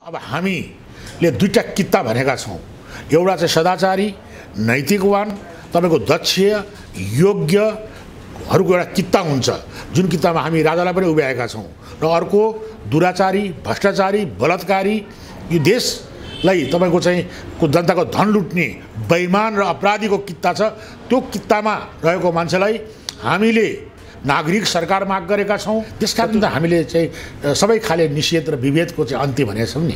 अब हामीले दुईटा कित्ता भनेका छौँ। एउटा चाहिँ सदाचारी नैतिकवान तपाईँको दक्ष योग्यहरूको एउटा कित्ता हुन्छ, जुन कित्तामा हामी राजालाई पनि उभ्याएका छौँ, र अर्को दुराचारी भ्रष्टाचारी बलात्कारी यो देशलाई तपाईँको चाहिँ जनताको धन लुट्ने बेइमान र अपराधीको कित्ता छ। त्यो कित्तामा रहेको मान्छेलाई हामीले नागरिक सरकार माग गरेका छौँ। त्यसकारण त हामीले चाहिँ सबै खाले निषेध र विभेदको चाहिँ अन्त्य भनेका छौँ नि।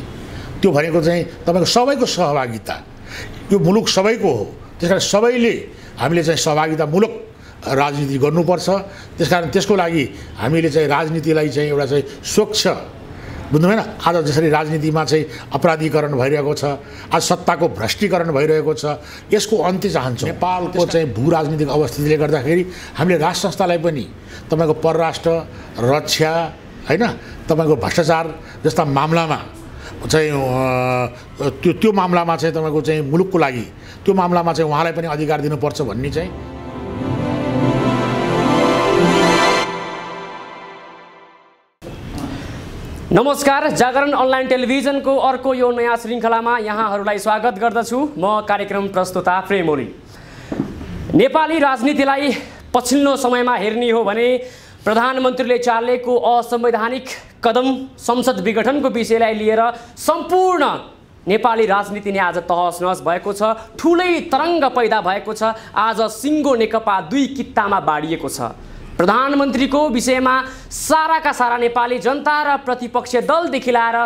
त्यो भनेको चाहिँ तपाईँको सबैको सहभागिता, यो मुलुक सबैको हो। त्यसकारण सबैले हामीले चाहिँ सहभागितामूलक राजनीति गर्नुपर्छ। त्यसकारण त्यसको लागि हामीले चाहिँ राजनीतिलाई चाहिँ एउटा चाहिँ स्वच्छ, बुझ्नु भएन, आज जसरी राजनीतिमा चाहिँ अपराधीकरण भइरहेको छ, आज सत्ताको भ्रष्टीकरण भइरहेको छ, यसको अन्त्य चाहन्छौँ। नेपालको चाहिँ भू राजनीतिक अवस्थितिले गर्दाखेरि हामीले राष्ट्र संस्थालाई पनि तपाईँको परराष्ट्र रक्षा होइन तपाईँको भ्रष्टाचार जस्ता मामलामा चाहिँ त्यो मामलामा चाहिँ तपाईँको चाहिँ मुलुकको लागि त्यो मामलामा चाहिँ उहाँलाई पनि अधिकार दिनुपर्छ भन्ने चाहिँ। नमस्कार, जागरण अनलाइन टेलिभिजनको अर्को यो नयाँ श्रृङ्खलामा यहाँहरूलाई स्वागत गर्दछु। म कार्यक्रम प्रस्तुता प्रेम ओली। नेपाली राजनीतिलाई पछिल्लो समयमा हेर्ने हो भने प्रधानमन्त्रीले चालेको असंवैधानिक कदम संसद विघटनको विषयलाई लिएर सम्पूर्ण नेपाली राजनीति नै आज तहस नहस भएको छ। ठुलै तरङ्ग पैदा भएको छ। आज सिङ्गो नेकपा दुई कित्तामा बाडिएको छ। प्रधानमन्त्रीको विषयमा साराका सारा नेपाली जनता र प्रतिपक्षीय दलदेखि लाएर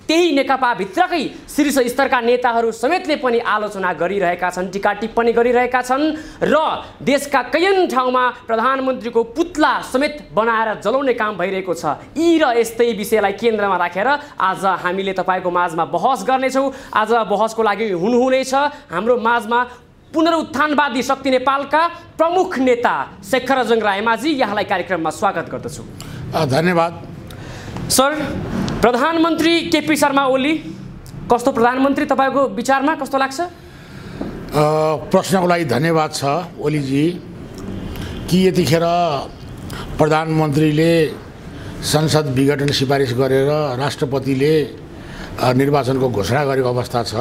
त्यही नेकपाभित्रकै शीर्ष स्तरका नेताहरू समेतले पनि आलोचना गरिरहेका छन्, टीका टिप्पणी गरिरहेका छन् र देशका कैयन ठाउँमा प्रधानमन्त्रीको पुतला समेत बनाएर जलाउने काम भइरहेको छ। यी र यस्तै विषयलाई केन्द्रमा राखेर आज हामीले तपाईँको माझमा बहस गर्नेछौँ। आज बहसको लागि हुनुहुनेछ हाम्रो माझमा पुनरुत्थानवादी शक्ति नेपालका प्रमुख नेता शेखरजङ रायमाझी। यहाँलाई कार्यक्रममा स्वागत गर्दछु। धन्यवाद सर। प्रधानमन्त्री केपी शर्मा ओली कस्तो प्रधानमन्त्री तपाईँको विचारमा कस्तो लाग्छ? प्रश्नको लागि धन्यवाद छ ओलीजी। कि यतिखेर प्रधानमन्त्रीले संसद विघटन सिफारिस गरेर राष्ट्रपतिले निर्वाचनको घोषणा गरेको अवस्था छ।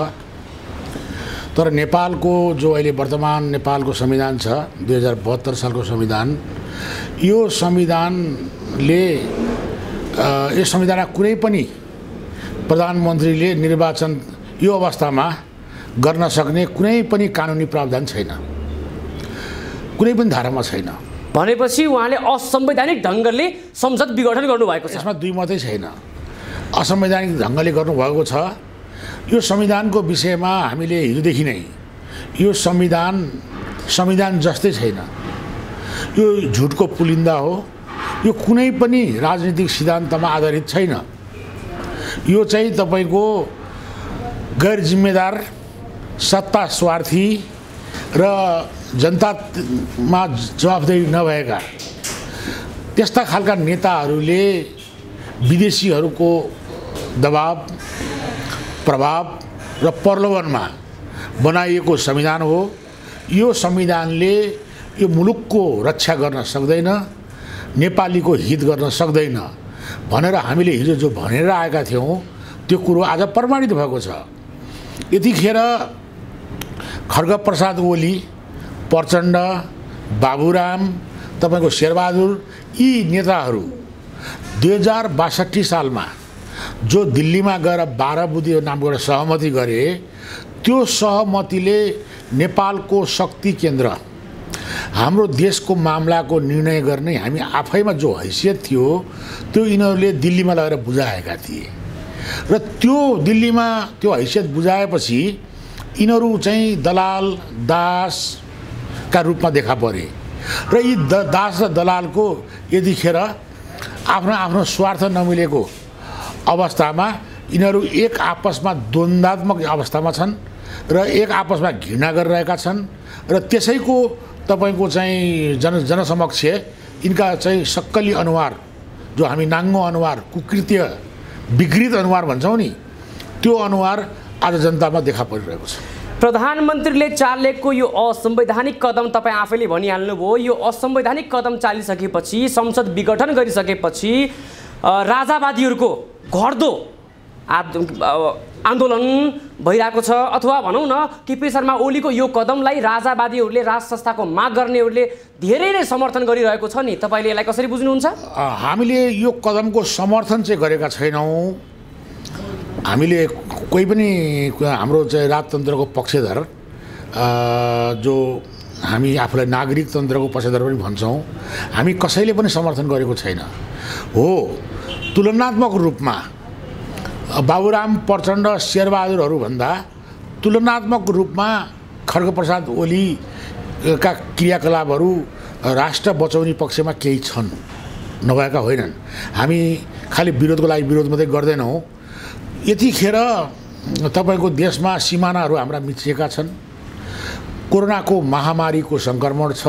तर नेपालको जो अहिले वर्तमान नेपालको संविधान छ 2072 सालको संविधान, यो संविधानले यस संविधानमा कुनै पनि प्रधानमन्त्रीले निर्वाचन यो अवस्थामा गर्न सक्ने कुनै पनि कानुनी प्रावधान छैन, कुनै पनि धारामा छैन। भनेपछि उहाँले असंवैधानिक ढङ्गले संसद विघटन गर्नुभएको छ। यसमा दुई मात्रै छैन, असंवैधानिक ढङ्गले गर्नुभएको छ। यो संविधानको विषयमा हामीले हिजोदेखि नै यो संविधान जस्तै छैन, यो झुटको पुलिन्दा हो, यो कुनै पनि राजनीतिक सिद्धान्तमा आधारित छैन। यो चाहिँ तपाईँको गैर जिम्मेदार, सत्ता स्वार्थी र जनतामा जवाफदेही नभएका त्यस्ता खालका नेताहरूले विदेशीहरूको दबाब प्रभाव र प्रलोभनमा बनाइएको संविधान हो। यो संविधानले यो मुलुकको रक्षा गर्न सक्दैन, नेपालीको हित गर्न सक्दैन भनेर हामीले हिजो जो भनेर आएका थियौँ त्यो कुरो आज प्रमाणित भएको छ। यतिखेर खड्गप्रसाद ओली, प्रचण्ड, बाबुराम, तपाईँको शेरबहादुर यी नेताहरू 2062 सालमा जो दिल्लीमा गएर 12 बुँदे नामको एउटा सहमति गरे, त्यो सहमतिले नेपालको शक्ति केन्द्र हाम्रो देशको मामलाको निर्णय गर्ने हामी आफैमा जो हैसियत थियो त्यो यिनीहरूले दिल्लीमा लगेर बुझाएका थिए र त्यो दिल्लीमा त्यो हैसियत बुझाएपछि यिनीहरू चाहिँ दलाल दासका रूपमा देखा परे र यी दास र दलालको यतिखेर आफ्नो स्वार्थ नमिलेको अवस्थामा यिनीहरू एक आपसमा द्वन्द्वात्मक अवस्थामा छन् र एक आपसमा घृणा गरिरहेका छन् र त्यसैको तपाईको चाहिँ जनसमक्ष यिनका चाहिँ सक्कली अनुहार, जो हामी नाङ्गो अनुहार, कुकृत्य विकृत अनुहार भन्छौँ नि, त्यो अनुहार आज जनतामा देखा परिरहेको छ। प्रधानमन्त्रीले चालेको यो असंवैधानिक कदम तपाईँ आफैले भनिहाल्नुभयो, यो असंवैधानिक कदम चालिसकेपछि, संसद विघटन गरिसकेपछि राजावादीहरूको घट्दो आन्दोलन भइरहेको छ अथवा भनौँ न केपी शर्मा ओलीको यो कदमलाई राजावादीहरूले राज संस्थाको माग गर्नेहरूले धेरै नै समर्थन गरिरहेको छ नि, तपाईँले यसलाई कसरी बुझ्नुहुन्छ? हामीले यो कदमको समर्थन चाहिँ गरेका छैनौँ। हामीले कोही पनि हाम्रो चाहिँ राजतन्त्रको पक्षधर जो हामी आफूलाई नागरिक तन्त्रको पक्षधर पनि भन्छौँ, हामी कसैले पनि समर्थन गरेको छैन। हो, तुलनात्मक रूपमा बाबुराम प्रचण्ड शेरबहादुरहरूभन्दा तुलनात्मक रूपमा खड्गप्रसाद ओलीका क्रियाकलापहरू राष्ट्र बचाउने पक्षमा केही छन्, नभएका होइनन्। हामी खालि विरोधको लागि विरोध मात्रै गर्दैनौँ। यतिखेर तपाईँको देशमा सिमानाहरू हाम्रा मिचिएका छन्, कोरोनाको महामारीको सङ्क्रमण छ।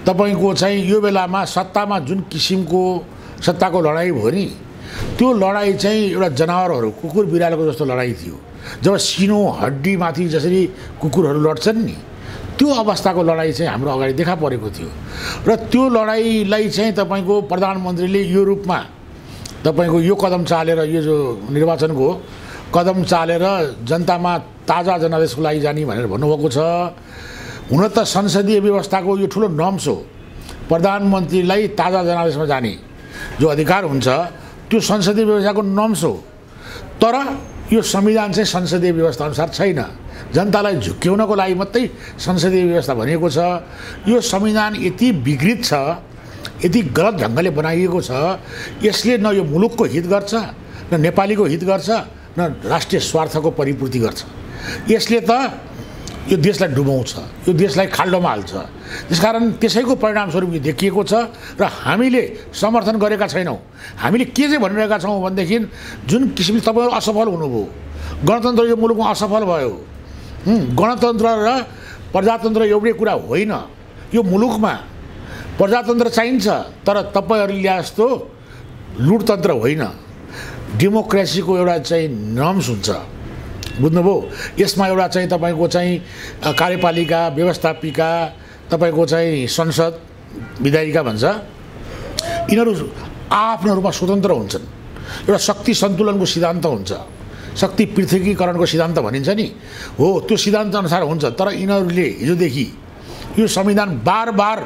तपाईँको चाहिँ यो बेलामा सत्तामा जुन किसिमको सत्ताको लडाइँ भयो नि, त्यो लडाइँ चाहिँ एउटा जनावरहरू कुकुर बिरालोको जस्तो लडाइँ थियो। जब सिनो हड्डीमाथि जसरी कुकुरहरू लड्छन् नि, त्यो अवस्थाको लडाइँ चाहिँ हाम्रो अगाडि देखा परेको थियो। र त्यो लडाइँलाई चाहिँ तपाईँको प्रधानमन्त्रीले यो रूपमा तपाईँको यो कदम चालेर, यो जो निर्वाचनको कदम चालेर जनतामा ताजा जनादेशको लागि जाने भनेर भन्नुभएको छ। हुन त संसदीय व्यवस्थाको यो ठुलो नर्म्स हो, प्रधानमन्त्रीलाई ताजा जनादेशमा जाने जो अधिकार हुन्छ त्यो संसदीय व्यवस्थाको नर्म्स हो। तर यो संविधान चाहिँ संसदीय व्यवस्था अनुसार छैन, जनतालाई झुक्क्याउनको लागि मात्रै संसदीय व्यवस्था भनिएको छ। यो संविधान यति विकृत छ, यति गलत ढङ्गले बनाइएको छ, यसले न यो मुलुकको हित गर्छ, न नेपालीको हित गर्छ, न राष्ट्रिय स्वार्थको परिपूर्ति गर्छ। यसले त यो देशलाई डुबाउँछ, यो देशलाई खाल्डोमा हाल्छ। त्यसकारण त्यसैको परिणामस्वरूप यो देखिएको छ र हामीले समर्थन गरेका छैनौँ। हामीले के चाहिँ भनिरहेका छौँ भनेदेखि जुन किसिमले तपाईँहरू असफल हुनुभयो, गणतन्त्र यो मुलुकमा असफल भयो। गणतन्त्र र प्रजातन्त्र एउटै कुरा होइन। यो मुलुकमा प्रजातन्त्र चाहिन्छ, तर तपाईँहरूले ल्याए जस्तो लुटतन्त्र होइन। डेमोक्रेसीको एउटा चाहिँ नर्म्स हुन्छ, बुझ्नुभयो? यसमा एउटा चाहिँ तपाईँको चाहिँ कार्यपालिका, व्यवस्थापिका, तपाईँको चाहिँ संसद, विधायिका भन्छ, यिनीहरू आफ्नो रूपमा स्वतन्त्र हुन्छन्। एउटा शक्ति सन्तुलनको सिद्धान्त हुन्छ, शक्ति पृथकीकरणको सिद्धान्त भनिन्छ नि, हो त्यो सिद्धान्त अनुसार हुन्छ। तर यिनीहरूले हिजोदेखि यो संविधान बार बार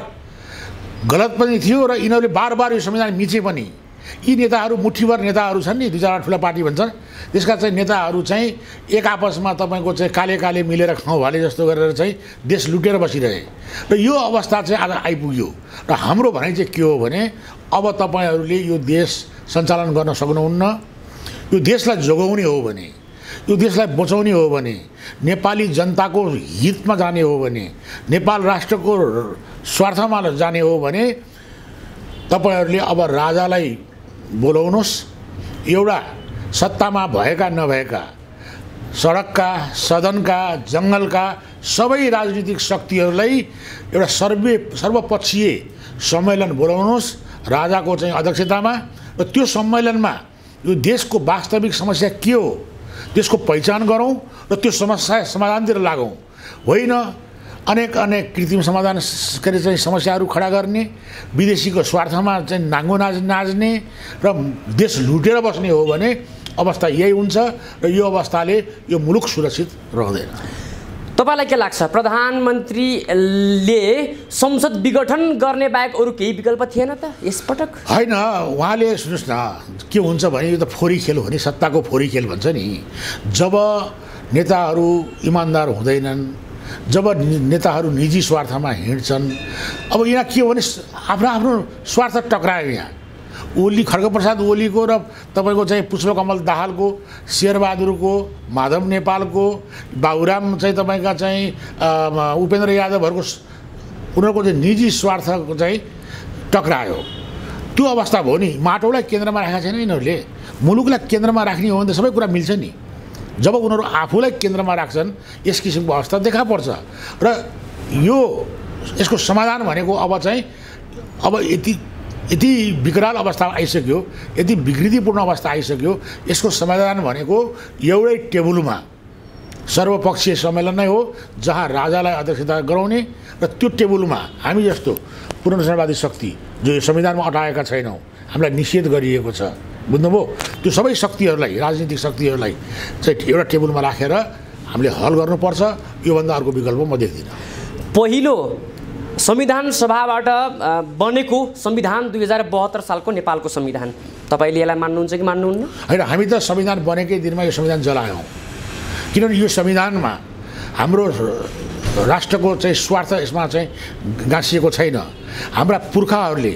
गलत पनि थियो र यिनीहरूले बार बार यो संविधान मिचे पनि। यी नेताहरू मुठीभर नेताहरू छन् नि, दुई चारवटा ठुला पार्टी भन्छन्, त्यसका चाहिँ नेताहरू चाहिँ एक आपसमा तपाईँको चाहिँ काले काले मिलेर खाउँ भाले जस्तो गरेर चाहिँ देश लुटेर बसिरहे। र यो अवस्था चाहिँ आज आइपुग्यो। र हाम्रो भनाइ चाहिँ के हो भने अब तपाईँहरूले यो देश सञ्चालन गर्न सक्नुहुन्न। यो देशलाई जोगाउने हो भने, यो देशलाई बचाउने हो भने, नेपाली जनताको हितमा जाने हो भने, नेपाल राष्ट्रको स्वार्थमा जाने हो भने तपाईँहरूले अब राजालाई बोलाउनुहोस्। एउटा सत्तामा भएका नभएका, सडकका, सदनका, जङ्गलका सबै राजनीतिक शक्तिहरूलाई एउटा सर्वपक्षीय सम्मेलन बोलाउनुहोस् राजाको चाहिँ अध्यक्षतामा। र त्यो सम्मेलनमा यो देशको वास्तविक समस्या के हो त्यसको पहिचान गरौँ र त्यो समस्या समाधानतिर लागौँ। होइन अनेक कृत्रिम समाधान गरी चाहिँ समस्याहरू खडा गर्ने, विदेशीको स्वार्थमा चाहिँ नाङ्गो नाच्ने र देश लुटेर बस्ने हो भने अवस्था यही हुन्छ। र यो अवस्थाले यो मुलुक सुरक्षित रहँदैन। तपाईँलाई के लाग्छ, प्रधानमन्त्रीले संसद विघटन गर्ने बाहेक अरू केही विकल्प थिएन त यसपटक? होइन, उहाँले सुन्नुहोस् न के हुन्छ भने यो त फोरी खेल हो नि, सत्ताको फोरी खेल भन्छ नि। जब नेताहरू इमान्दार हुँदैनन्, जब नेताहरू निजी स्वार्थमा हिँड्छन्, अब यहाँ के हो भने आफ्नो आफ्नो स्वार्थ टक्रायो। यहाँ ओली, खड्गप्रसाद ओलीको र तपाईँको चाहिँ पुष्पकमल दाहालको, शेरबहादुरको, माधव नेपालको, बाबुराम चाहिँ तपाईँका चाहिँ उपेन्द्र यादवहरूको, उनीहरूको चाहिँ निजी स्वार्थको चाहिँ टक्रायो। त्यो अवस्था भयो नि। माटौलाई केन्द्रमा राखेका छैन यिनीहरूले। मुलुकलाई केन्द्रमा राख्ने हो भने त सबै कुरा मिल्छ नि। जब उनीहरू आफूलाई केन्द्रमा राख्छन् यस किसिमको अवस्था देखा पर्छ। र यसको समाधान भनेको अब चाहिँ यति विकराल अवस्था आइसक्यो, यति विकृतिपूर्ण अवस्था आइसक्यो, यसको समाधान भनेको एउटै टेबलमा सर्वपक्षीय सम्मेलन नै हो, जहाँ राजालाई अध्यक्षता गराउने र त्यो टेबलमा हामी जस्तो पुनर्संवादी शक्ति जो यो संविधानमा अटाएका छैनौँ, हामीलाई निषेध गरिएको छ, बुझ्नुभयो? त्यो सबै शक्तिहरूलाई, राजनीतिक शक्तिहरूलाई चाहिँ एउटा टेबलमा राखेर हामीले हल गर्नुपर्छ। योभन्दा अर्को विकल्प म देख्दिनँ। पहिलो संविधान सभाबाट बनेको संविधान 2072 सालको नेपालको संविधान, तपाईँले यसलाई मान्नुहुन्छ कि मान्नुहुन्न? होइन, हामी त संविधान बनेकै दिनमा यो संविधान जलायौँ, किनभने यो संविधानमा हाम्रो राष्ट्रको चाहिँ स्वार्थ यसमा चाहिँ गाँसिएको छैन। हाम्रा पुर्खाहरूले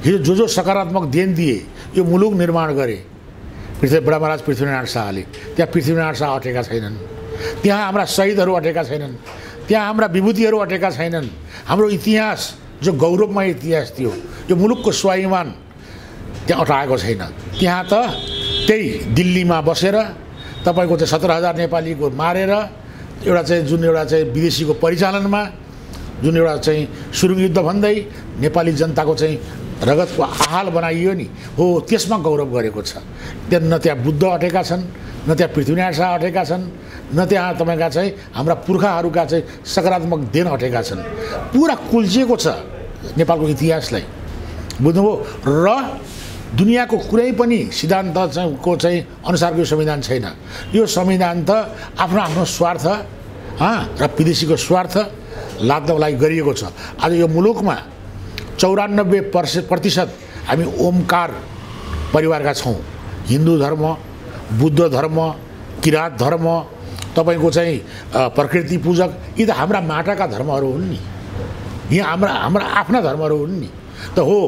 हिजो जो सकारात्मक देन दिए, यो मुलुक निर्माण गरे, बडा महाराज पृथ्वीनारायण शाहले, त्यहाँ पृथ्वीनारायण शाह अटेका छैनन्, त्यहाँ हाम्रा शहीदहरू अटेका छैनन्, त्यहाँ हाम्रा विभूतिहरू अटेका छैनन्। हाम्रो इतिहास जो गौरवमय इतिहास थियो, यो मुलुकको स्वाभिमान त्यहाँ अटाएको छैन। त्यहाँ त त्यही दिल्लीमा बसेर तपाईँको चाहिँ 17,000 नेपालीको मारेर एउटा चाहिँ जुन एउटा चाहिँ विदेशीको परिचालनमा जुन एउटा चाहिँ सुरुङ युद्ध भन्दै नेपाली जनताको चाहिँ रगतको आहाल बनाइयो नि, हो त्यसमा गौरव गरेको छ। त्यहाँ न त्यहाँ बुद्ध अटेका छन्, न त्यहाँ पृथ्वीनारायण शाह अटेका छन्, न त्यहाँ तपाईँका चाहिँ हाम्रा पुर्खाहरूका चाहिँ सकारात्मक देन अटेका छन्। पुरा कुल्चिएको छ नेपालको इतिहासलाई, बुझ्नुभयो? र दुनियाँको कुनै पनि सिद्धान्तको चाहिँ अनुसारको यो संविधान छैन। यो संविधान त आफ्नो आफ्नो स्वार्थ र विदेशीको स्वार्थ लाद्नको लागि गरिएको छ। आज यो मुलुकमा 94% हामी ओमकार परिवारका छौँ। हिन्दू धर्म, बुद्ध धर्म, किराँत धर्म, तपाईँको चाहिँ प्रकृति पूजक, यी त हाम्रा माटाका धर्महरू हुन् नि। यहाँ हाम्रा आफ्ना धर्महरू हुन् नि। त हो,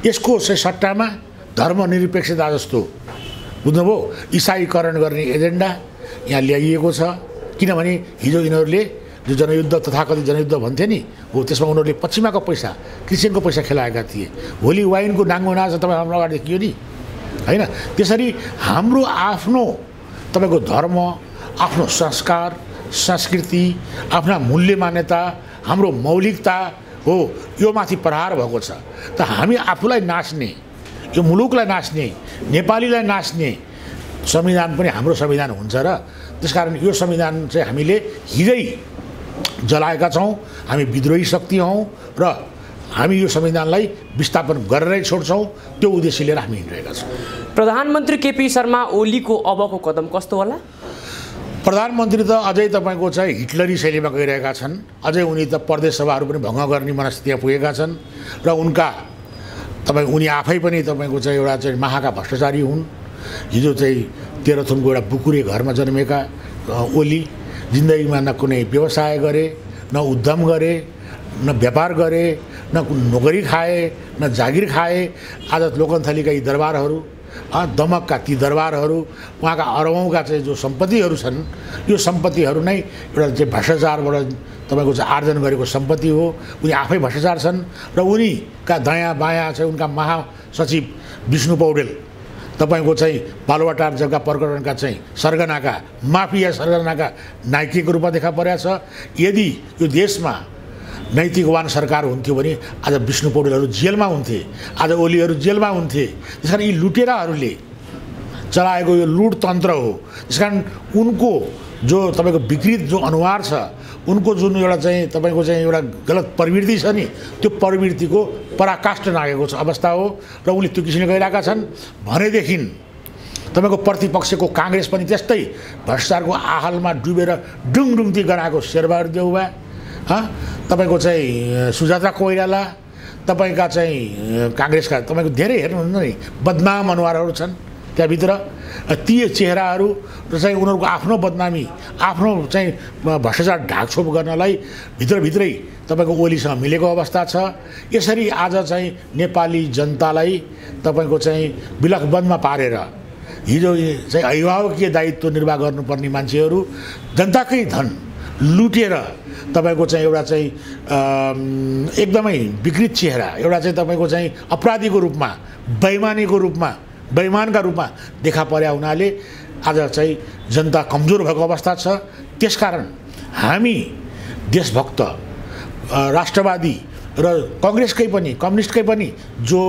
यसको चाहिँ सट्टामा धर्मनिरपेक्षता जस्तो, बुझ्नुभयो, इसाईकरण गर्ने एजेन्डा यहाँ ल्याइएको छ। किनभने हिजो यिनीहरूले जो जनयुद्ध तथाकथित जनयुद्ध भन्थे नि, हो त्यसमा उनीहरूले पश्चिमाको पैसा, क्रिस्चियनको पैसा खेलाएका थिए। होली वाइनको डाङ्गो नाच तपाईँ हाम्रो अगाडि देखियो नि, होइन? त्यसरी हाम्रो आफ्नो तपाईँको धर्म, आफ्नो संस्कार, संस्कृति, आफ्ना मूल्य मान्यता, हाम्रो मौलिकता हो, यो माथि प्रहार भएको छ। त हामी आफूलाई नाच्ने, यो मुलुकलाई नाच्ने, नेपालीलाई नाच्ने संविधान पनि हाम्रो संविधान हुन्छ। र त्यसकारण यो संविधान चाहिँ हामीले हिजै जलाएका छौँ। हामी विद्रोही शक्ति हौँ र हामी यो संविधानलाई विस्थापन गरेरै छोड्छौँ। त्यो उद्देश्य लिएर हामी हिँडिरहेका छौँ। प्रधानमन्त्री केपी शर्मा ओलीको अबको कदम कस्तो होला? प्रधानमन्त्री त अझै तपाईँको चाहिँ हिटलरी शैलीमा गइरहेका छन्। अझै उनी त प्रदेश सभाहरू पनि भङ्ग गर्ने मनस्थितिमा पुगेका छन्। र उनी आफै पनि तपाईँको चाहिँ एउटा चाहिँ महाका भ्रष्टाचारी हुन्। हिजो चाहिँ तेह्रथुमको एउटा बुकुरे घरमा जन्मेका ओली जिन्दगीमा न कुनै व्यवसाय गरे, न उद्यम गरे, न व्यापार गरे, न नोकरी खाए, न जागिर खाए। आज लोकन्थलीका यी दरबारहरू, दमकका ती दरबारहरू, उहाँका अरबौँका चाहिँ जो सम्पत्तिहरू छन्, यो सम्पत्तिहरू नै एउटा चाहिँ भ्रष्टाचारबाट तपाईँको चाहिँ आर्जन गरेको सम्पत्ति हो। उनी आफै भ्रष्टाचार छन्। र उनीका दायाँ बायाँ चाहिँ उनका महासचिव विष्णु पौडेल तपाईँको चाहिँ बालुवाटार जग्गा प्रकरणका चाहिँ सरगनाका माफिया सरगनाका नायकको रूपमा देखा परेको छ। यदि यो देशमा नैतिकवान सरकार हुन्थ्यो भने आज विष्णु पौडेलहरू जेलमा हुन्थे, आज ओलीहरू जेलमा हुन्थे। त्यसकारण यी लुटेराहरूले चलाएको यो लुटतन्त्र हो। त्यसकारण उनको जो तपाईँको विकृत जो अनुहार छ, उनको जुन एउटा चाहिँ तपाईँको चाहिँ एउटा गलत प्रवृत्ति छ नि, त्यो प्रवृत्तिको पराकाष्ठ नागेको छ अवस्था हो। र उनले त्यो किसिमले गइरहेका छन्। भनेदेखि तपाईँको प्रतिपक्षको काङ्ग्रेस पनि त्यस्तै भ्रष्टाचारको आहालमा डुबेर डुङडुङ्ती गराएको शेरबहादुर देउवा, तपाईँको चाहिँ सुजाता कोइराला, तपाईँका चाहिँ काङ्ग्रेसका तपाईँको धेरै हेर्नुहुन्छ नि बदनाम अनुहारहरू छन् त्यहाँभित्र। ती चेहराहरू चाहिँ उनीहरूको आफ्नो बदनामी, आफ्नो चाहिँ भ्रष्टाचार ढाकछोप गर्नलाई भित्रभित्रै तपाईँको ओलीसँग मिलेको अवस्था छ। यसरी आज चाहिँ नेपाली जनतालाई तपाईँको चाहिँ बिलखबन्दमा पारेर हिजो चाहिँ अभिभावकीय दायित्व निर्वाह गर्नुपर्ने मान्छेहरू जनताकै धन लुटेर तपाईँको चाहिँ एउटा चाहिँ एकदमै विकृत चेहरा, एउटा चाहिँ तपाईँको चाहिँ अपराधीको रूपमा, बेइमानका रूपमा देखा परेका हुनाले आज चाहिँ जनता कमजोर भएको अवस्था छ। त्यसकारण हामी देशभक्त, राष्ट्रवादी र कङ्ग्रेसकै पनि, कम्युनिस्टकै पनि जो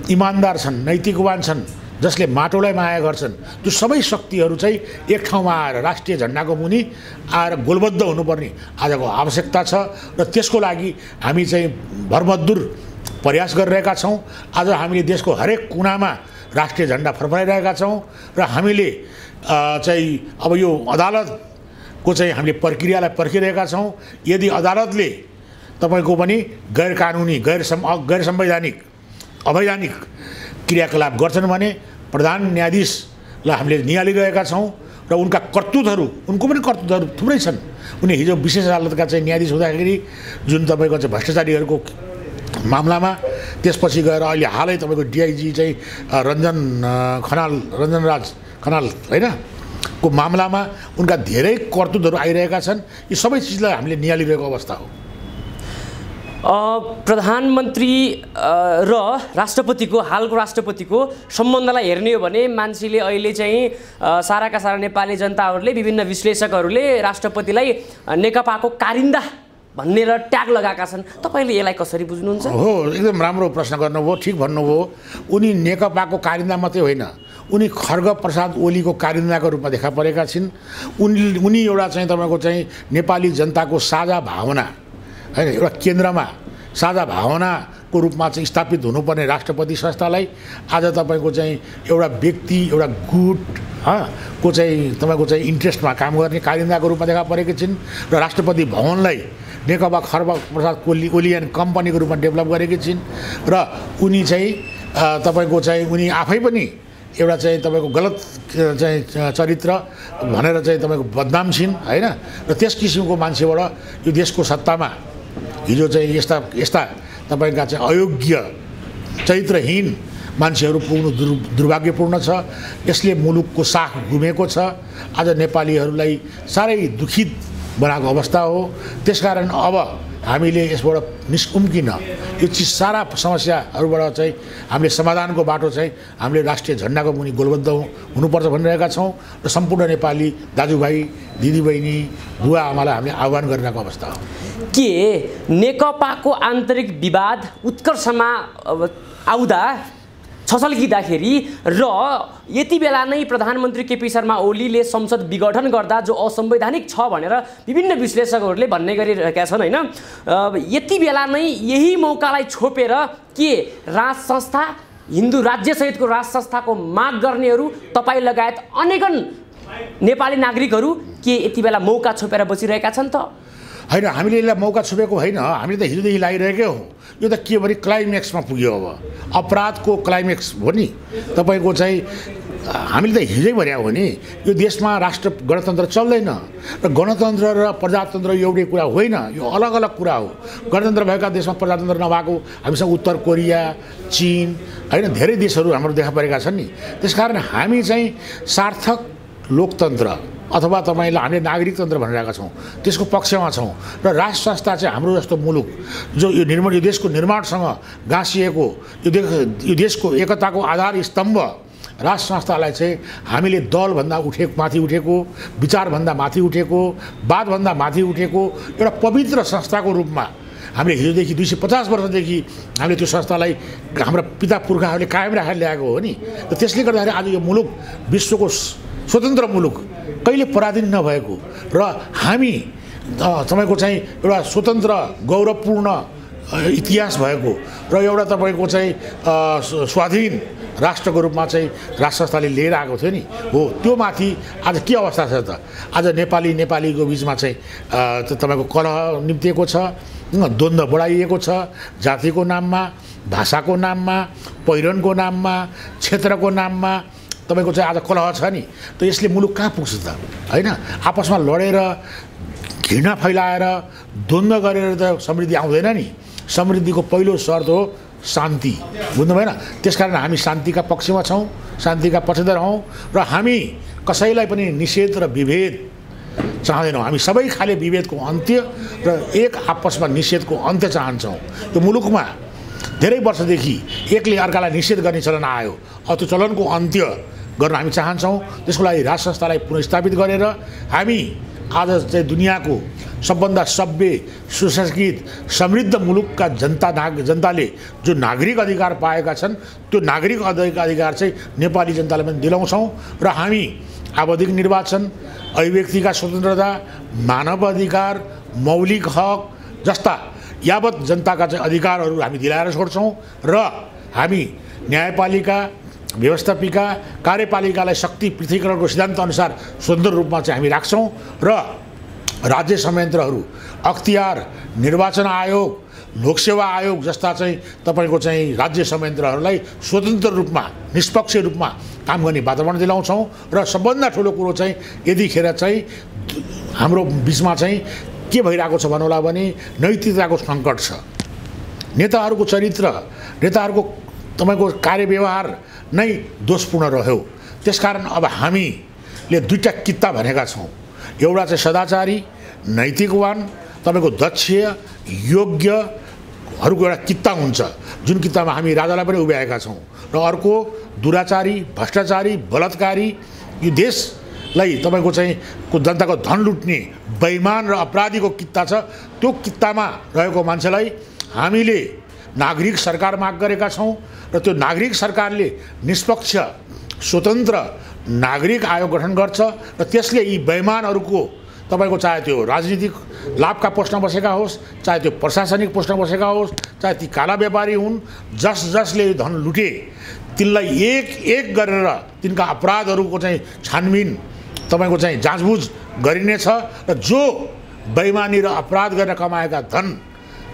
इमान्दार छन्, नैतिकवान छन्, जसले माटोलाई माया गर्छन्, त्यो सबै शक्तिहरू चाहिँ एक ठाउँमा आएर राष्ट्रिय झन्डाको मुनि आएर गोलबद्ध हुनुपर्ने आजको आवश्यकता छ। र त्यसको लागि हामी चाहिँ भरमद्दुर प्रयास गरिरहेका छौँ। आज हामीले देशको हरेक कुनामा राष्ट्रिय झन्डा फरफराइरहेका छौँ र हामीले चाहिँ अब यो अदालतको चाहिँ हामीले प्रक्रियालाई पर्खिरहेका छौँ। यदि अदालतले तपाईँको पनि गैर कानुनी गैर संवैधानिक अवैधानिक क्रियाकलाप गर्छन् भने प्रधान न्यायाधीशलाई हामीले निहालिरहेका छौँ र उनका कर्तुतहरू उनको पनि कर्तुतहरू थुप्रै छन्। उनी हिजो विशेष अदालतका चाहिँ न्यायाधीश हुँदाखेरि जुन तपाईँको चाहिँ भ्रष्टाचारीहरूको मामलामा त्यसपछि गएर अहिले हालै तपाईँको डिआइजी चाहिँ रञ्जनराज खनाल होइन को मामलामा उनका धेरै कर्तुतहरू आइरहेका छन्। यी सबै चिजलाई हामीले निहालिरहेको अवस्था हो। प्रधानमन्त्री र राष्ट्रपतिको हालको राष्ट्रपतिको सम्बन्धलाई हेर्ने हो भने मान्छेले अहिले चाहिँ साराका सारा नेपाली जनताहरूले विभिन्न विश्लेषकहरूले राष्ट्रपतिलाई नेकपाको कारिन्दा भनेर ट्याग लगाएका छन्। तपाईँले यसलाई कसरी बुझ्नुहुन्छ? हो, एकदम राम्रो प्रश्न गर्नुभयो, ठिक भन्नुभयो। उनी नेकपाको कारिन्दा मात्रै होइन, उनी खड्ग प्रसाद ओलीको कारिन्दाको रूपमा देखा परेका छिन्। उनी एउटा चाहिँ तपाईँको चाहिँ नेपाली जनताको साझा भावना होइन, एउटा केन्द्रमा साझा भावनाको रूपमा चाहिँ स्थापित हुनुपर्ने राष्ट्रपति संस्थालाई आज तपाईँको चाहिँ एउटा व्यक्ति एउटा गुट को चाहिँ तपाईँको चाहिँ इन्ट्रेस्टमा काम गर्ने कारिन्दाको रूपमा देखा परेकी छिन् र राष्ट्रपति भवनलाई नेकपा खड्ग प्रसाद ओली एन्ड कम्पनीको रूपमा डेभलप गरेकी छिन् र उनी चाहिँ तपाईँको चाहिँ उनी आफै पनि एउटा चाहिँ तपाईँको गलत चाहिँ चरित्र भनेर चाहिँ तपाईँको बदनाम छिन् होइन। र त्यस किसिमको मान्छेबाट यो देशको सत्तामा हिजो चाहिँ यस्ता तपाईँका चाहिँ अयोग्य चरित्रहीन मान्छेहरू पुग्नु दुर्भाग्यपूर्ण छ। यसले मुलुकको साख गुमेको छ। आज नेपालीहरूलाई साह्रै दुखित बनाएको अवस्था हो। त्यसकारण अब हामीले यसबाट निस्कुम्किन यो चिज सारा समस्याहरूबाट चाहिँ हामीले समाधानको बाटो चाहिँ हामीले राष्ट्रिय झन्डाको मुनि गोलबद्ध हुनुपर्छ भनिरहेका छौँ र सम्पूर्ण नेपाली दाजुभाइ दिदीबहिनी बुवा आमालाई हामीले आह्वान गरिरहेको अवस्था हो। के नेकपाको आन्तरिक विवाद उत्कर्षमा आउँदा छसल्किँदाखेरि र यति बेला नै प्रधानमन्त्री केपी शर्मा ओलीले संसद विघटन गर्दा जो असंवैधानिक छ भनेर विभिन्न विश्लेषकहरूले भन्ने गरिरहेका छन् होइन, यति बेला नै यही मौकालाई छोपेर के राज संस्था हिन्दू राज्यसहितको राज संस्थाको माग गर्नेहरू तपाईँ लगायत अनेकन नेपाली नागरिकहरू के यति बेला मौका छोपेर बसिरहेका छन् त? होइन, हामीले यसलाई मौका छोपेको होइन, हामीले त हिजोदेखि लागिरहेकै हो। यो त के भने क्लाइमेक्समा पुग्यो। अब अपराधको क्लाइमेक्स हो नि तपाईँको चाहिँ हामीले त हिजै भने हो नि यो देशमा राष्ट्र गणतन्त्र चल्दैन र गणतन्त्र र प्रजातन्त्र एउटै कुरा होइन, यो अलग अलग कुरा हो। गणतन्त्र भएका देशमा प्रजातन्त्र नभएको हामीसँग उत्तर कोरिया, चीन होइन धेरै देशहरू हाम्रो देखा परेका छन् नि। त्यसकारण हामी चाहिँ सार्थक लोकतन्त्र अथवा तपाईँलाई हामीले नागरिकतन्त्र भनिरहेका छौँ त्यसको पक्षमा छौँ र राज संस्था चाहिँ हाम्रो जस्तो मुलुक जो यो देशको निर्माणसँग गाँसिएको यो देशको एकताको आधार स्तम्भ राज संस्थालाई चाहिँ हामीले दलभन्दा माथि उठेको, विचारभन्दा माथि उठेको, वादभन्दा माथि उठेको एउटा पवित्र संस्थाको रूपमा हामीले हिजोदेखि 250 वर्षदेखि हामीले त्यो संस्थालाई हाम्रा पिता पुर्खाहरूले कायम राखेर ल्याएको हो नि। र त्यसले गर्दाखेरि आज यो मुलुक विश्वको स्वतन्त्र मुलुक कहिले पराधीन नभएको र हामी तपाईँको चाहिँ एउटा स्वतन्त्र गौरवपूर्ण इतिहास भएको र एउटा तपाईँको चाहिँ स्वाधीन राष्ट्रको रूपमा चाहिँ राज संस्थाले लिएर आएको थियो नि हो। त्यो माथि आज के अवस्था छ त? आज नेपालीको बिचमा चाहिँ तपाईँको कलह निम्तिएको छ, द्वन्द्व बढाइएको छ, जातिको नाममा, भाषाको नाममा, पहिरनको नाममा, क्षेत्रको नाममा तपाईँको चाहिँ आज कलह छ नि। त यसले मुलुक कहाँ पुग्छ त? होइन, आपसमा लडेर घृणा फैलाएर द्वन्द्व गरेर त समृद्धि आउँदैन नि। समृद्धिको पहिलो शर्त हो शान्ति, बुझ्नु भएन? त्यसकारण हामी शान्तिका पक्षमा छौँ, शान्तिका पक्षधर हौँ र हामी कसैलाई पनि निषेध र विभेद चाहँदैनौँ। हामी सबै खाले विभेदको अन्त्य र एक आपसमा निषेधको अन्त्य चाहन्छौँ। यो मुलुकमा धेरै वर्षदेखि एकले अर्कालाई निषेध गर्ने चलन आयो, अब त्यो चलनको अन्त्य गर्न हामी चाहन्छौँ। त्यसको लागि राज संस्थालाई पुनर्स्थापित गरेर हामी आज चाहिँ दुनियाँको सबभन्दा सभ्य, सुसंस्कृत, समृद्ध मुलुकका जनताले जो नागरिक अधिकार पाएका छन् त्यो नागरिक अधिकार चाहिँ नेपाली जनतालाई पनि दिलाउँछौँ र हामी आवधिक निर्वाचन, अभिव्यक्तिका स्वतन्त्रता, मानव अधिकार, मौलिक हक जस्ता यावत जनताका चाहिँ अधिकारहरू हामी दिलाएर छोड्छौँ र हामी न्यायपालिका, व्यवस्थापिका कार्यपालिकालाई शक्ति पृथकीकरणको सिद्धान्त अनुसार स्वतन्त्र रूपमा चाहिँ हामी राख्छौँ र राज्य संयन्त्रहरू अख्तियार निर्वाचन आयोग लोकसेवा आयोग जस्ता चाहिँ तपाईको चाहिँ राज्य संयन्त्रहरूलाई स्वतन्त्र रूपमा निष्पक्ष रूपमा काम गर्ने वातावरण दिलाउँछौँ र सबभन्दा ठुलो कुरो चाहिँ यतिखेर चाहिँ हाम्रो बिचमा चाहिँ के भइरहेको छ भन्नुला भने नैतिकताको सङ्कट छ। नेताहरूको चरित्र नेताहरूको तपाईको कार्यव्यवहार नै दोषपूर्ण रह्यो। त्यसकारण अब हामीले दुईटा कित्ता भनेका छौँ। एउटा चाहिँ सदाचारी नैतिकवान तपाईको दक्ष योग्यहरूको एउटा कित्ता हुन्छ जुन कित्तामा हामी राजालाई पनि उभ्याएका छौँ र अर्को दुराचारी भ्रष्टाचारी बलात्कारी यो देशलाई तपाईको चाहिँ जनताको धन लुट्ने बेइमान र अपराधीको कित्ता छ। त्यो कित्तामा रहेको मान्छेलाई हामीले नागरिक सरकार माग गरेका छौँ र त्यो नागरिक सरकारले निष्पक्ष स्वतन्त्र नागरिक आयोग गठन गर्छ र त्यसले यी बेइमानहरूको तपाईको चाहे त्यो राजनीतिक लाभका पोस्टमा बसेका होस् चाहे त्यो प्रशासनिक पोस्टमा बसेका होस् चाहे ती काला व्यापारी हुन् जसले धन लुटे तिनलाई एक एक गरेर तिनका अपराधहरूको चाहिँ छानबिन तपाईको चाहिँ जाँचबुझ गरिनेछ र जो बेइमानी र अपराध गरेर कमाएका धन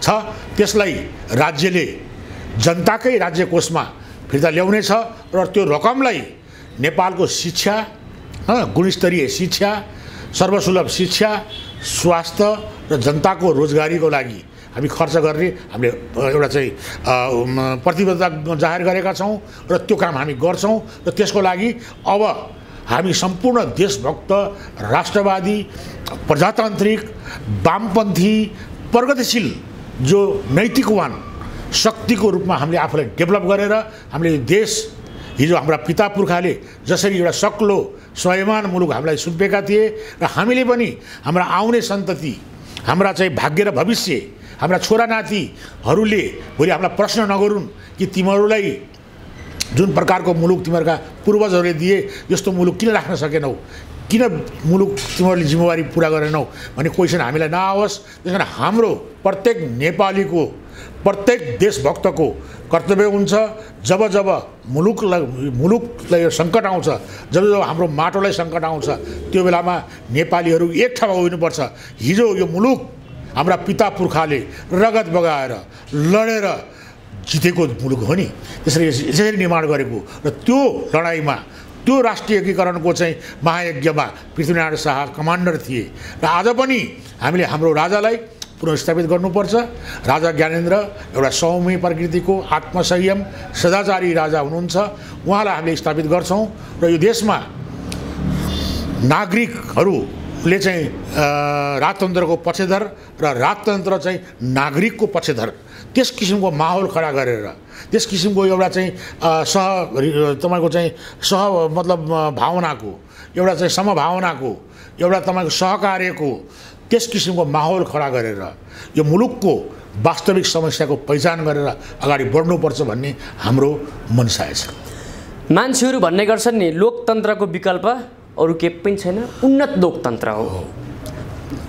छ त्यसलाई राज्यले जनताकै राज्य कोषमा फिर्ता ल्याउनेछ र त्यो रकमलाई नेपालको शिक्षा गुणस्तरीय शिक्षा सर्वसुलभ शिक्षा स्वास्थ्य र जनताको रोजगारीको लागि हामी खर्च गर्ने हामीले एउटा चाहिँ प्रतिबद्धता जाहेर गरेका छौँ र त्यो काम हामी गर्छौँ र त्यसको लागि अब हामी सम्पूर्ण देशभक्त राष्ट्रवादी प्रजातान्त्रिक वामपन्थी प्रगतिशील जो नैतिकवान शक्तिको रूपमा हामीले आफूलाई डेभलप गरेर हामीले देश हिजो हाम्रा पिता पुर्खाले जसरी एउटा सक्लो स्वाभिमान मुलुक हामीलाई सुम्पेका थिए र हामीले पनि हाम्रा आउने सन्तति हाम्रा चाहिँ भाग्य र भविष्य हाम्रा छोरा नातिहरूले भोलि हामीलाई प्रश्न नगरून् कि तिमीहरूलाई जुन प्रकारको मुलुक तिमीहरूका पूर्वजहरूले दिए यस्तो मुलुक किन राख्न सकेनौ किन मुलुक तिमीहरूले जिम्मेवारी पुरा गरेनौ भन्ने क्वेसन हामीलाई नआओस्। त्यस कारण हाम्रो प्रत्येक नेपालीको प्रत्येक देशभक्तको कर्तव्य हुन्छ जब जब मुलुकलाई सङ्कट आउँछ जब जब हाम्रो माटोलाई सङ्कट आउँछ त्यो बेलामा नेपालीहरू एक ठाउँमा उभिनुपर्छ। हिजो यो मुलुक हाम्रा पिता पुर्खाले रगत बगाएर लडेर जितेको मुलुक हो नि यसरी निर्माण गरेको र त्यो लडाइँमा त्यो राष्ट्रिय एकीकरणको चाहिँ महायज्ञमा पृथ्वीनारायण शाह कमान्डर थिए र आज पनि हामीले हाम्रो राजालाई पुनर्स्थापित गर्नुपर्छ। राजा ज्ञानेन्द्र एउटा सौम्य प्रकृतिको आत्मसंयम सदाचारी राजा हुनुहुन्छ उहाँलाई हामीले स्थापित गर्छौँ र यो देशमा नागरिकहरूले चाहिँ राजतन्त्रको पक्षधर र राजतन्त्र चाहिँ नागरिकको पक्षधर त्यस किसिमको माहौल खडा गरेर त्यस किसिमको एउटा चाहिँ तपाईँको चाहिँ मतलब भावनाको एउटा चाहिँ समभावनाको एउटा तपाईँको सहकार्यको त्यस किसिमको माहौल खडा गरेर यो मुलुकको वास्तविक समस्याको पहिचान गरेर अगाडि बढ्नुपर्छ भन्ने हाम्रो मनसाय छ। मान्छेहरू भन्ने गर्छन् नि लोकतन्त्रको विकल्प अरू के पनि छैन उन्नत लोकतन्त्र हो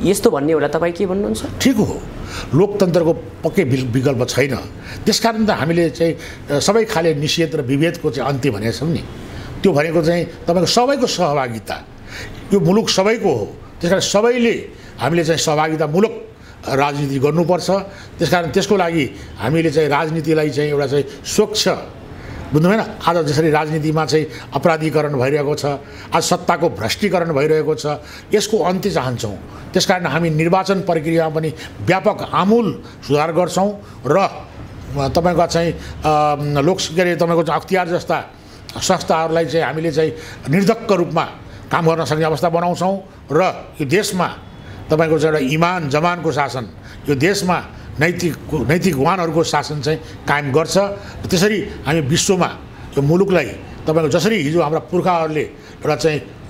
यस्तो भन्ने होला तपाईँ के भन्नुहुन्छ? ठिक हो लोकतन्त्रको पक्कै विकल्प छैन। त्यसकारण त हामीले चाहिँ सबै खाले निषेध र विभेदको चाहिँ अन्त्य भनेका छौँ नि त्यो भनेको चाहिँ तपाईँको सबैको सहभागिता यो मुलुक सबैको हो। त्यसकारण सबैले हामीले चाहिँ सहभागितामूलक राजनीति गर्नुपर्छ। त्यसकारण त्यसको लागि हामीले चाहिँ राजनीतिलाई चाहिँ एउटा चाहिँ स्वच्छ बुझ्नु भएन आज जसरी राजनीतिमा चाहिँ अपराधीकरण भइरहेको छ आज सत्ताको भ्रष्टीकरण भइरहेको छ यसको अन्त्य चाहन्छौँ। त्यसकारण हामी निर्वाचन प्रक्रियामा पनि व्यापक आमूल सुधार गर्छौँ र तपाईँको चाहिँ के अरे तपाईँको अख्तियार जस्ता संस्थाहरूलाई चाहिँ हामीले चाहिँ निर्धक्क रूपमा काम गर्न सक्ने अवस्था बनाउँछौँ र यो देशमा तपाईँको चाहिँ एउटा इमान जमानको शासन यो देशमा नैतिकवानहरूको शासन चाहिँ कायम गर्छ। त्यसरी हामी विश्वमा यो मुलुकलाई तपाईँको जसरी हिजो हाम्रा पुर्खाहरूले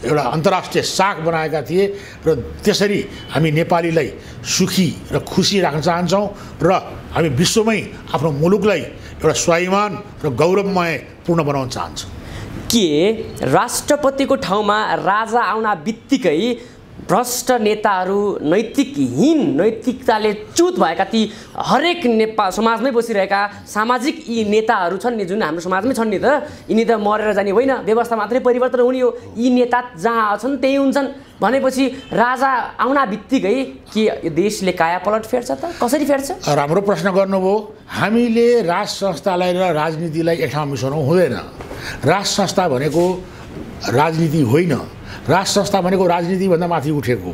एउटा अन्तर्राष्ट्रिय साख बनाएका थिए र त्यसरी हामी नेपालीलाई सुखी र खुसी राख्न चाहन्छौँ र हामी विश्वमै आफ्नो मुलुकलाई एउटा स्वाभिमान र गौरवमय पूर्ण बनाउन चाहन्छौँ। के राष्ट्रपतिको ठाउँमा राजा आउन बित्तिकै भ्रष्ट नेताहरू, नैतिकहीन, नैतिकताले च्युत भएका ती हरेक नेपाल समाजमै बसिरहेका सामाजिक यी नेताहरू छन् नि, जुन हाम्रो समाजमै छन् नि, त यिनी त मरेर जाने होइन, व्यवस्था मात्रै परिवर्तन हुने हो, यी नेता जहाँ छन् त्यही हुन्छन् भनेपछि राजा आउन बित्तिकै के यो देशले कायापलट फेर्छ त? कसरी फेर्छ? राम्रो प्रश्न गर्नुभयो। हामीले राज संस्थालाई र राजनीतिलाई एक ठाउँमा मिसाउनु हुँदैन। राज संस्था भनेको राजनीति होइन। राज संस्था भनेको राजनीतिभन्दा माथि उठेको,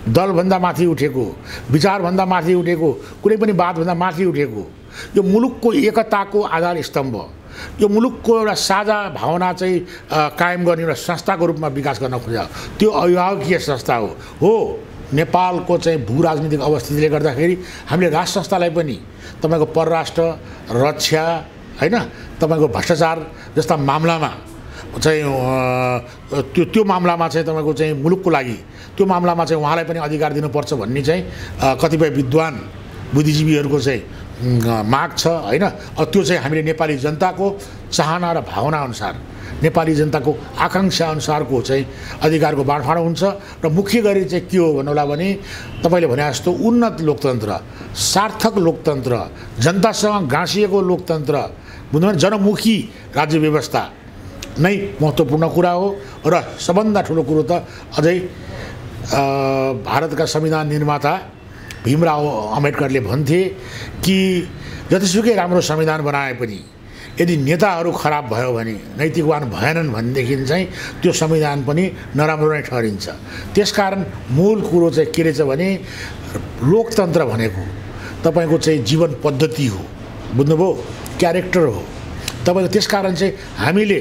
दलभन्दा माथि उठेको, विचारभन्दा माथि उठेको, कुनै पनि बातभन्दा माथि उठेको, यो मुलुकको एकताको आधार स्तम्भ, यो मुलुकको एउटा साझा भावना चाहिँ कायम गर्ने एउटा संस्थाको रूपमा विकास गर्न खोजा, त्यो अभिभावकीय संस्था हो। नेपालको चाहिँ भू राजनीतिक अवस्थितिले गर्दाखेरि हामीले राज संस्थालाई पनि तपाईँको परराष्ट्र, रक्षा, होइन, तपाईँको भ्रष्टाचार जस्ता मामलामा चाहिँ त्यो मामलामा चाहिँ तपाईँको चाहिँ मुलुकको लागि त्यो मामलामा चाहिँ उहाँलाई पनि अधिकार दिनुपर्छ भन्ने चाहिँ कतिपय विद्वान बुद्धिजीवीहरूको चाहिँ माग छ, होइन। त्यो चाहिँ हामीले नेपाली जनताको चाहना र भावना अनुसार, नेपाली जनताको आकाङ्क्षा अनुसारको चाहिँ अधिकारको बाँडफाँड हुन्छ। र मुख्य गरी चाहिँ के हो भन्नुलाई भने तपाईँले भने जस्तो उन्नत लोकतन्त्र, सार्थक लोकतन्त्र, जनतासँग गाँसिएको लोकतन्त्र, बुझ्नुभयो, जनमुखी राज्य व्यवस्था नै महत्त्वपूर्ण कुरा हो। र सबभन्दा ठुलो कुरो त अझै भारतका संविधान निर्माता भीमराव अम्बेडकरले भन्थे कि जतिसुकै राम्रो संविधान बनाए पनि यदि नेताहरू खराब भयो भने, नैतिकवान भएनन् भनेदेखि चाहिँ त्यो संविधान पनि नराम्रो नै ठहरिन्छ। त्यसकारण मूल कुरो चाहिँ के रहेछ भने लोकतन्त्र भनेको तपाईँको चाहिँ जीवन पद्धति हो, बुझ्नुभयो, क्यारेक्टर हो तपाईँको। त्यसकारण चाहिँ हामीले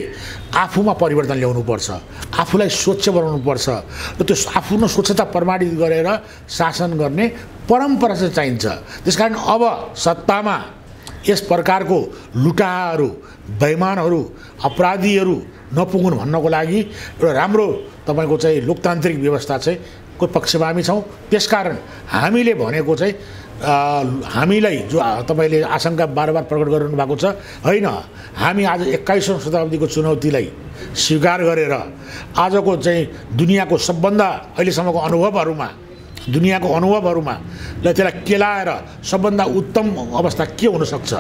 आफूमा परिवर्तन ल्याउनुपर्छ, आफूलाई स्वच्छ बनाउनुपर्छ र त्यो आफ्नो स्वच्छता प्रमाणित गरेर शासन गर्ने परम्परा चाहिँ चाहिन्छ। त्यसकारण अब सत्तामा यस प्रकारको लुटाहरू, बेइमानहरू, अपराधीहरू नपुगुन् भन्नको लागि एउटा राम्रो तपाईँको चाहिँ लोकतान्त्रिक व्यवस्था चाहिँ को पक्षमा हामी छौँ। त्यसकारण हामीले भनेको चाहिँ हामीलाई जो तपाईँले आशंका बार प्रकट गरिरहनु भएको छ, होइन, हामी आज 21औं शताब्दीको चुनौतीलाई स्वीकार गरेर आजको चाहिँ दुनियाँको सबभन्दा अहिलेसम्मको अनुभवहरूमा, दुनियाँको अनुभवहरूमा त्यसलाई केलाएर सबभन्दा उत्तम अवस्था के हुनसक्छ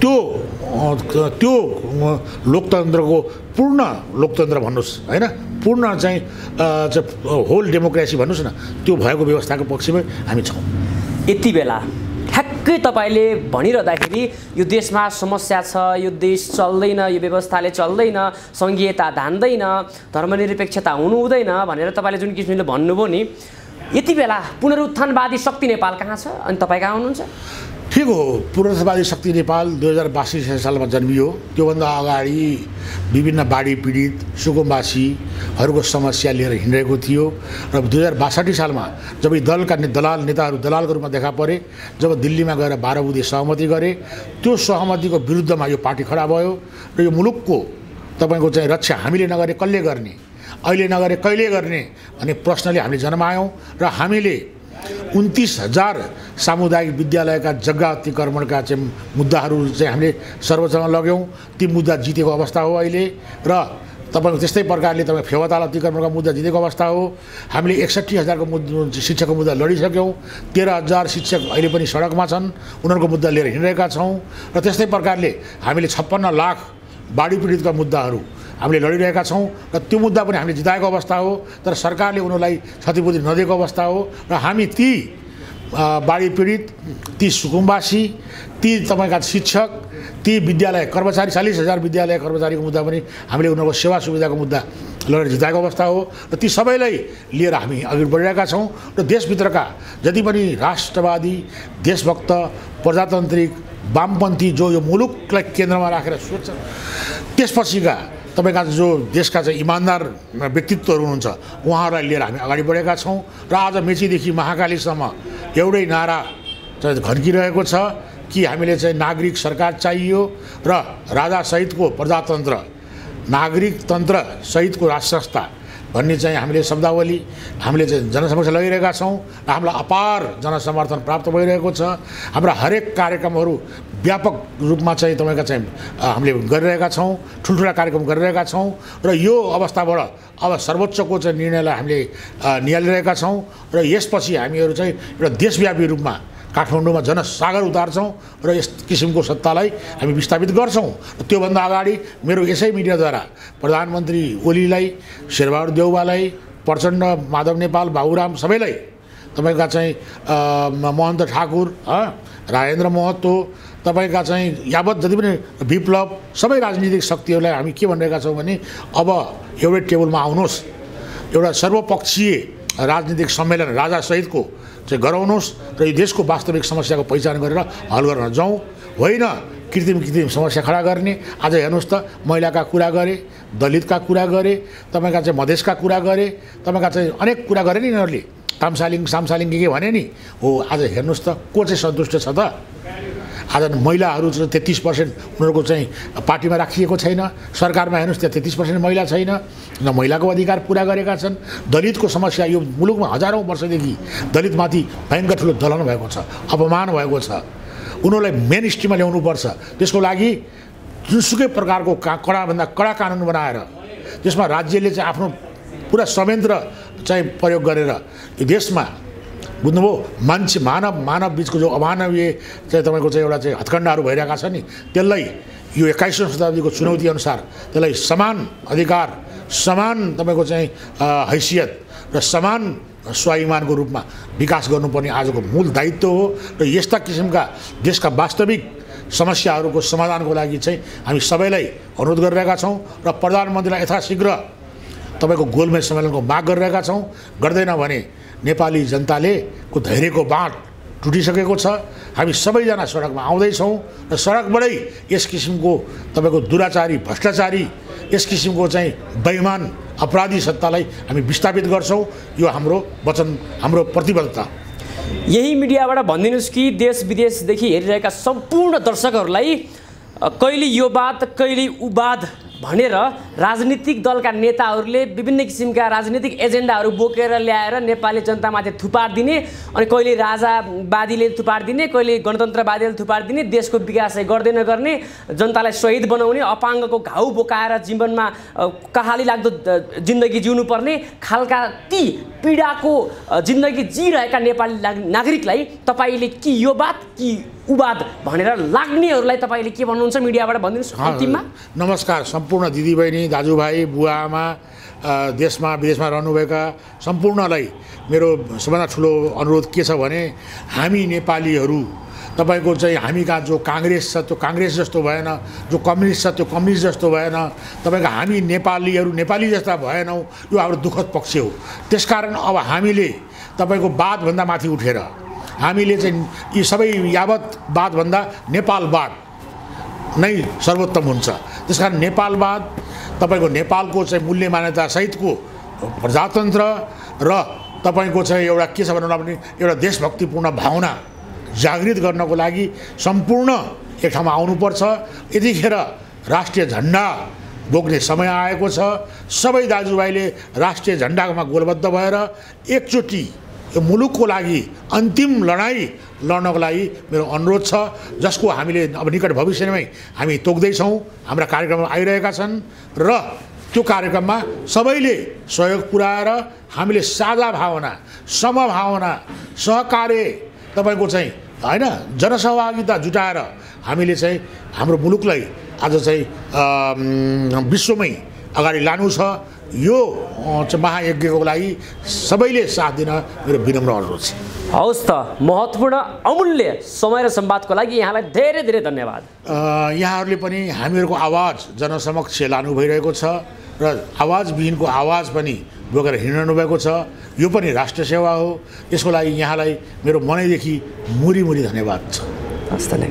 त्यो लोकतन्त्रको पूर्ण लोकतन्त्र भन्नुहोस्, होइन, पूर्ण चाहिँ होल डेमोक्रेसी भन्नुहोस् न, त्यो भएको व्यवस्थाको पक्षमा हामी छौँ। यति बेला ठ्याक्कै तपाईँले भनिरहँदाखेरि यो देशमा समस्या छ, यो देश चल्दैन, यो व्यवस्थाले चल्दैन, सङ्घीयता धान्दैन, धर्मनिरपेक्षता हुनु हुँदैन भनेर तपाईँले जुन किसिमले भन्नुभयो नि, यति बेला पुनरुत्थानवादी शक्ति नेपाल कहाँ छ अनि तपाईँ कहाँ हुनुहुन्छ? ठिक हो, पुनरुत्थानवादी शक्ति नेपाल 2082 सालमा जन्मियो। त्योभन्दा अगाडि विभिन्न बाढी पीडित सुकुम्बासीहरूको समस्या लिएर हिँडिरहेको थियो र 2062 सालमा जब यी दलका नेताहरू दलालको रूपमा देखा परे, जब दिल्लीमा गएर 12 बुँदे सहमति गरे, त्यो सहमतिको विरुद्धमा यो पार्टी खडा भयो र यो मुलुकको तपाईँको चाहिँ रक्षा हामीले नगरे कसले गर्ने, अहिले नगरे कहिले गर्ने भन्ने प्रश्नले हामीले जन्मायौँ र हामीले 29,000 सामुदायिक विद्यालयका जग्गा अतिक्रमणका चाहिँ मुद्दाहरू चाहिँ हामीले सर्वोच्चमा लग्यौँ। ती मुद्दा जितेको अवस्था हो अहिले। र तपाईँको त्यस्तै प्रकारले तपाईँ फेवाताल अतिक्रमणका मुद्दा जितेको अवस्था हो। हामीले 61,000 शिक्षकको मुद्दा लडिसक्यौँ। 13,000 शिक्षक अहिले पनि सडकमा छन्, उनीहरूको मुद्दा लिएर हिँडिरहेका छौँ। र त्यस्तै प्रकारले हामीले 56 लाख बाढी पीडितका मुद्दाहरू हामीले लडिरहेका छौँ र त्यो मुद्दा पनि हामीले जिताएको अवस्था हो। तर सरकारले उनीहरूलाई क्षतिपूर्ति नदिएको अवस्था हो र हामी ती बाढी पीडित, ती सुकुम्बासी, ती तपाईँका शिक्षक, ती विद्यालय कर्मचारी, 40,000 विद्यालय कर्मचारीको मुद्दा पनि हामीले उनीहरूको सेवा सुविधाको मुद्दा लडेर जिताएको अवस्था हो र ती सबैलाई लिएर हामी अघि बढिरहेका छौँ। र देशभित्रका जति पनि राष्ट्रवादी, देशभक्त, प्रजातान्त्रिक, वामपन्थी जो यो मुलुकलाई केन्द्रमा राखेर सोच्छ, त्यसपछिका तपाईँका जो देशका चाहिँ इमान्दार व्यक्तित्वहरू हुनुहुन्छ उहाँहरूलाई लिएर हामी अगाडि बढेका छौँ। र आज मेचीदेखि महाकालीसम्म एउटै नारा चाहिँ घन्किरहेको छ कि हामीले चाहिँ नागरिक सरकार चाहियो र राजासहितको प्रजातन्त्र, नागरिक तन्त्र सहितको राज संस्था, भन्ने चाहिँ हामीले शब्दावली हामीले चाहिँ जनसमक्ष लगिरहेका छौँ र हामीलाई अपार जनसमर्थन प्राप्त भइरहेको छ। हाम्रा हरेक कार्यक्रमहरू व्यापक रूपमा चाहिँ तपाईँका चाहिँ हामीले गरिरहेका छौँ, ठुल्ठुला कार्यक्रम गरिरहेका छौँ र यो अवस्थाबाट अब सर्वोच्चको चाहिँ निर्णयलाई हामीले निहालिरहेका छौँ र यसपछि हामीहरू चाहिँ एउटा देशव्यापी रूपमा काठमाडौँमा जनसागर उतार्छौँ र यस किसिमको सत्तालाई हामी विस्थापित गर्छौँ। र त्योभन्दा अगाडि मेरो यसै मिडियाद्वारा प्रधानमन्त्री ओलीलाई, शेरबहादुर देउवालाई, प्रचण्ड, माधव नेपाल, बाबुराम सबैलाई, तपाईँका चाहिँ महन्त ठाकुर, राजेन्द्र महतो, तपाईँका चाहिँ यावत जति पनि विप्लव सबै राजनीतिक शक्तिहरूलाई हामी के भनिरहेका छौँ भने अब एउटै टेबलमा आउनुहोस्, एउटा सर्वपक्षीय राजनीतिक सम्मेलन राजासहितको चाहिँ गराउनुहोस् र यो देशको वास्तविक समस्याको पहिचान गरेर हल गर्न जाउँ, होइन कृत्रिम समस्या खडा गर्ने। आज हेर्नुहोस् त महिलाका कुरा गरे, दलितका कुरा गरे, तपाईँका चाहिँ मधेसका कुरा गरे, तपाईँका चाहिँ अनेक कुरा गरे नि यिनीहरूले, सामसालिङ के भने नि हो। आज हेर्नुहोस् त को चाहिँ सन्तुष्ट छ त? आज महिलाहरू चाहिँ 33% उनीहरूको चाहिँ पार्टीमा राखिएको छैन। सरकारमा हेर्नुहोस् त्यहाँ 33% महिला छैन, न महिलाको अधिकार पुरा गरेका छन्। दलितको समस्या यो मुलुकमा हजारौँ वर्षदेखि दलितमाथि भयङ्कर ठुलो दलन भएको छ, अपमान भएको छ। उनीहरूलाई मेन स्ट्रिममा ल्याउनुपर्छ। त्यसको लागि जुनसुकै प्रकारको कडाभन्दा कडा कानुन बनाएर त्यसमा राज्यले चाहिँ आफ्नो पुरा संयन्त्र चाहिँ प्रयोग गरेर यो देशमा बुझ्नुभयो मान्छे मानव बिचको जो अमानवीय चाहिँ तपाईँको चाहिँ एउटा चाहिँ हत्कण्डाहरू भइरहेका छन् नि त्यसलाई यो 21औं शताब्दीको चुनौती अनुसार त्यसलाई समान अधिकार, समान तपाईँको चाहिँ हैसियत र समान स्वाभिमानको रूपमा विकास गर्नुपर्ने आजको मूल दायित्व हो। र यस्ता किसिमका देशका वास्तविक समस्याहरूको समाधानको लागि चाहिँ हामी सबैलाई अनुरोध गरिरहेका छौँ र प्रधानमन्त्रीलाई यथाशीघ्र तपाईँको गोलमेज सम्मेलनको माग गरिरहेका छौँ। गर्दैन भने नेपाली जनताले को धैर्यको बाँध टुटिसकेको छ। हामी सबैजना सडकमा आउँदैछौँ र सडकबाटै यस किसिमको तपाईँको दुराचारी, भ्रष्टाचारी, यस किसिमको चाहिँ बेइमान अपराधी सत्तालाई हामी विस्थापित गर्छौँ। यो हाम्रो वचन, हाम्रो प्रतिबद्धता। यही मिडियाबाट भनिदिनुहोस् कि देश विदेशदेखि हेरिरहेका सम्पूर्ण दर्शकहरूलाई कहिले यो बात कहिले उ बात भनेर राजनीतिक दलका नेताहरूले विभिन्न किसिमका राजनीतिक एजेन्डाहरू बोकेर ल्याएर नेपाली जनतामाथि थुपार्दिने, अनि कहिले राजावादीले थुपार्दिने, कहिले गणतन्त्रवादीले थुपार्दिने, देशको विकास गर्दै नगर्ने, जनतालाई शहीद बनाउने, अपाङ्गको घाउ बोकाएर जीवनमा कहाली लाग्दो जिन्दगी जिउनुपर्ने खालका ती पीडाको जिन्दगी जिरहेका नेपाली नागरिकलाई तपाईँले कि यो बात कि उबाद भनेर लाग्नेहरूलाई तपाईँले के भन्नुहुन्छ मिडियाबाट भनिदिनुहोस् अन्तिममा। नमस्कार सम्पूर्ण दिदीबहिनी, दाजुभाइ, बुवा आमा, देशमा विदेशमा रहनुभएका सम्पूर्णलाई मेरो सबभन्दा ठुलो अनुरोध के छ भने हामी नेपालीहरू तपाईँको चाहिँ हामी कहाँ जो काङ्ग्रेस छ त्यो काङ्ग्रेस जस्तो भएन, जो कम्युनिस्ट छ त्यो कम्युनिस्ट जस्तो भएन, तपाईँको हामी नेपालीहरू नेपाली जस्ता भएनौँ। यो हाम्रो दुःखद पक्ष हो। त्यसकारण अब हामीले तपाईँको वादभन्दा माथि उठेर हामीले चाहिँ यी सबै यावत वादभन्दा नेपालवाद नै सर्वोत्तम हुन्छ। त्यसकारण नेपालवाद तपाईँको नेपालको चाहिँ मूल्य मान्यता सहितको प्रजातन्त्र र तपाईँको चाहिँ एउटा के छ भन्नु भने एउटा देशभक्तिपूर्ण भावना जागृत गर्नको लागि सम्पूर्ण एक ठाउँमा आउनुपर्छ। यतिखेर राष्ट्रिय झन्डा बोक्ने समय आएको छ। सबै दाजुभाइले राष्ट्रिय झन्डामा गोलबद्ध भएर एकचोटि यो मुलुकको लागि अन्तिम लडाइँ लड्नको लागि मेरो अनुरोध छ, जसको हामीले अब निकट भविष्यमै हामी तोक्दैछौँ। हाम्रा कार्यक्रमहरू आइरहेका छन् र त्यो कार्यक्रममा सबैले सहयोग पुर्याएर हामीले साझा भावना, समभावना, सहकार्य तपाईँको चाहिँ होइन जनसहभागिता जुटाएर हामीले चाहिँ हाम्रो मुलुकलाई आज चाहिँ विश्वमै अगाडि लानु छ। यो महायज्ञको लागि सबैले साथ दिन मेरो विनम्र अनुरोध छ। हवस् त, महत्त्वपूर्ण अमूल्य समय र संवादको लागि यहाँलाई धेरै धेरै धन्यवाद। यहाँहरूले पनि हामीहरूको आवाज जनसमक्ष लानु भइरहेको छ र आवाजविहीनको आवाज पनि बोकेर हिँड्नु भएको छ। यो पनि राष्ट्र सेवा हो। यसको लागि यहाँलाई मेरो मनैदेखि मुरी धन्यवाद छ। हस् त।